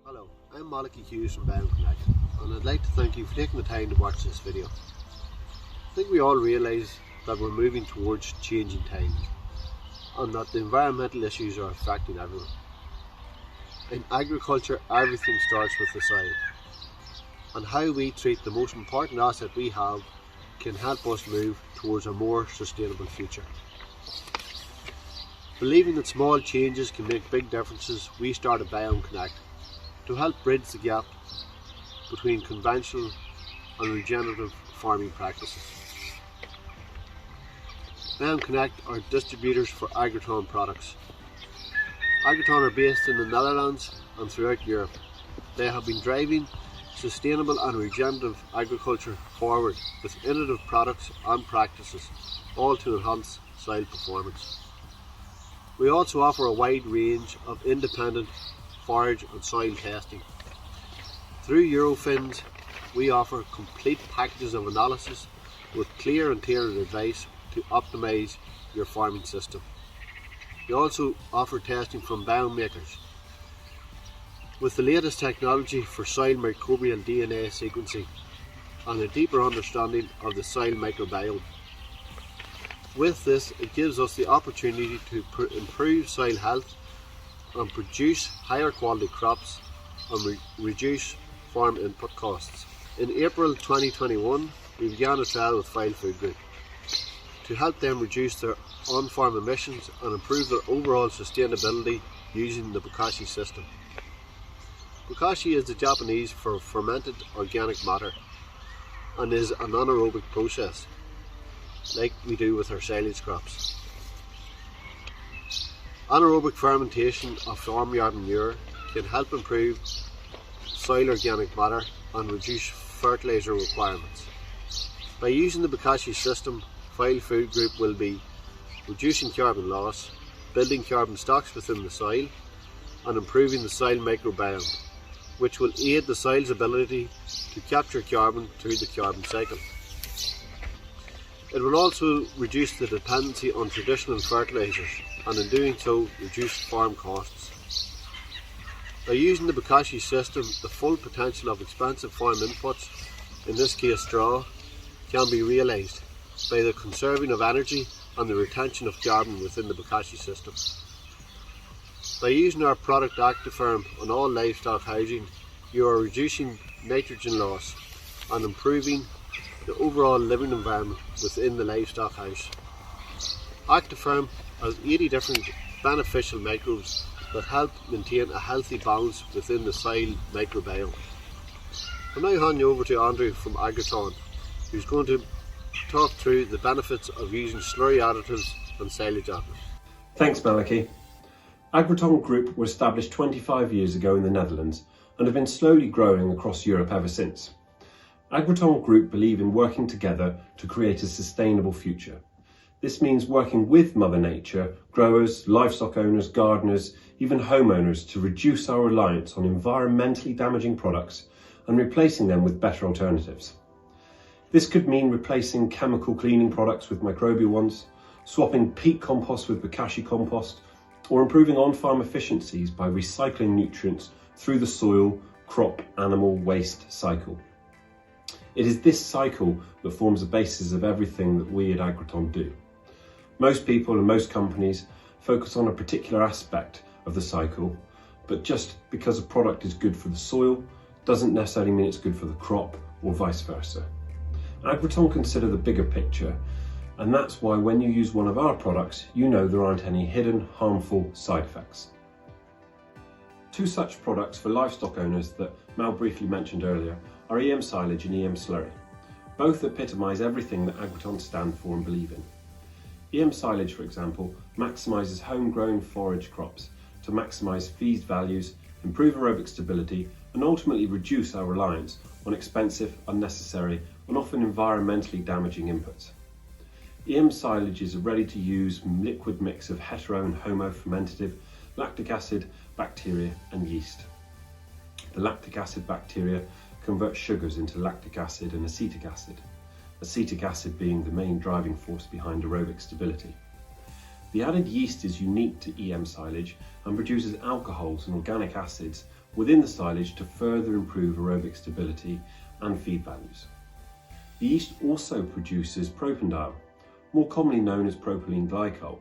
Hello, I'm Malachy Hughes from Biome, and I'd like to thank you for taking the time to watch this video. I think we all realise that we're moving towards changing times and that the environmental issues are affecting everyone. In agriculture, everything starts with the soil, and how we treat the most important asset we have can help us move towards a more sustainable future. Believing that small changes can make big differences, we started Biome Connect to help bridge the gap between conventional and regenerative farming practices. Biome Connect are distributors for Agriton products. Agriton are based in the Netherlands and throughout Europe. They have been driving sustainable and regenerative agriculture forward with innovative products and practices, all to enhance soil performance. We also offer a wide range of independent forage and soil testing. Through Eurofins, we offer complete packages of analysis with clear and tailored advice to optimise your farming system. We also offer testing from biome makers with the latest technology for soil microbial DNA sequencing and a deeper understanding of the soil microbiome. With this, it gives us the opportunity to improve soil health and produce higher quality crops and reduce farm input costs. In April 2021, we began a trial with Agriton Group to help them reduce their on-farm emissions and improve their overall sustainability using the bokashi system. Bokashi is the Japanese for fermented organic matter and is an anaerobic process, like we do with our silage crops. Anaerobic fermentation of farmyard manure can help improve soil organic matter and reduce fertiliser requirements. By using the bokashi system, Agriton Group will be reducing carbon loss, building carbon stocks within the soil, and improving the soil microbiome, which will aid the soil's ability to capture carbon through the carbon cycle. It will also reduce the dependency on traditional fertilisers and in doing so reduce farm costs. By using the bokashi system, the full potential of expensive farm inputs, in this case straw, can be realised by the conserving of energy and the retention of carbon within the bokashi system. By using our product Actifirm on all livestock housing, you are reducing nitrogen loss and improving the overall living environment within the livestock house. Actifirm has 80 different beneficial microbes that help maintain a healthy balance within the soil microbiome. I'll now hand you over to Andrew from Agaton, who's going to talk through the benefits of using slurry additives and silage additives. Thanks, Malachy. Agriton Group were established 25 years ago in the Netherlands and have been slowly growing across Europe ever since. Agriton Group believe in working together to create a sustainable future. This means working with Mother Nature, growers, livestock owners, gardeners, even homeowners to reduce our reliance on environmentally damaging products and replacing them with better alternatives. This could mean replacing chemical cleaning products with microbial ones, swapping peat compost with bokashi compost, or improving on-farm efficiencies by recycling nutrients through the soil, crop, animal waste cycle. It is this cycle that forms the basis of everything that we at Agriton do. Most people and most companies focus on a particular aspect of the cycle, but just because a product is good for the soil doesn't necessarily mean it's good for the crop or vice versa. Agriton consider the bigger picture, and that's why when you use one of our products, you know there aren't any hidden harmful side effects. Two such products for livestock owners that Mal briefly mentioned earlier are EM silage and EM slurry. Both epitomise everything that Agriton stand for and believe in. EM silage, for example, maximises homegrown forage crops to maximise feed values, improve aerobic stability, and ultimately reduce our reliance on expensive, unnecessary, and often environmentally damaging inputs. EM silage is a ready-to-use liquid mix of hetero and homo fermentative lactic acid, bacteria, and yeast. The lactic acid bacteria convert sugars into lactic acid and acetic acid being the main driving force behind aerobic stability. The added yeast is unique to EM silage and produces alcohols and organic acids within the silage to further improve aerobic stability and feed values. The yeast also produces propanediol, more commonly known as propylene glycol.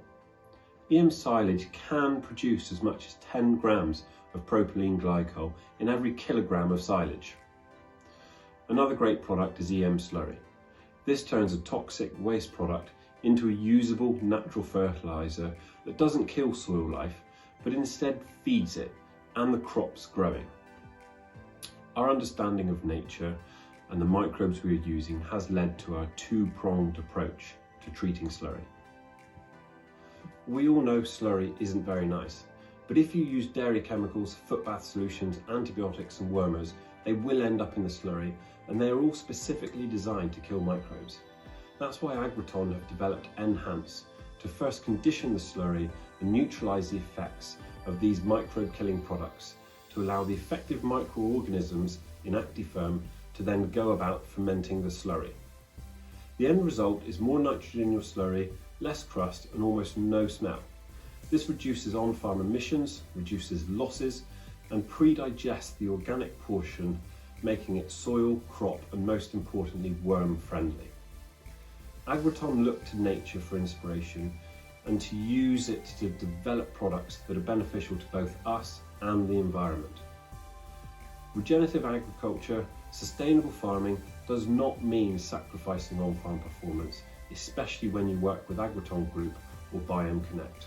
EM silage can produce as much as 10 grams of propylene glycol in every kilogram of silage. Another great product is EM slurry. This turns a toxic waste product into a usable natural fertiliser that doesn't kill soil life, but instead feeds it and the crops growing. Our understanding of nature and the microbes we are using has led to our two-pronged approach to treating slurry. We all know slurry isn't very nice, but if you use dairy chemicals, footbath solutions, antibiotics and wormers, they will end up in the slurry, and they are all specifically designed to kill microbes. That's why Agriton have developed Enhance to first condition the slurry and neutralise the effects of these microbe-killing products to allow the effective microorganisms in Actifirm to then go about fermenting the slurry. The end result is more nitrogen in your slurry, less crust and almost no smell. This reduces on-farm emissions, reduces losses and pre-digests the organic portion, making it soil, crop and most importantly worm friendly. Agriton looked to nature for inspiration and to use it to develop products that are beneficial to both us and the environment. Regenerative agriculture, sustainable farming does not mean sacrificing on-farm performance, especially when you work with Agriton Group or Biome Connect.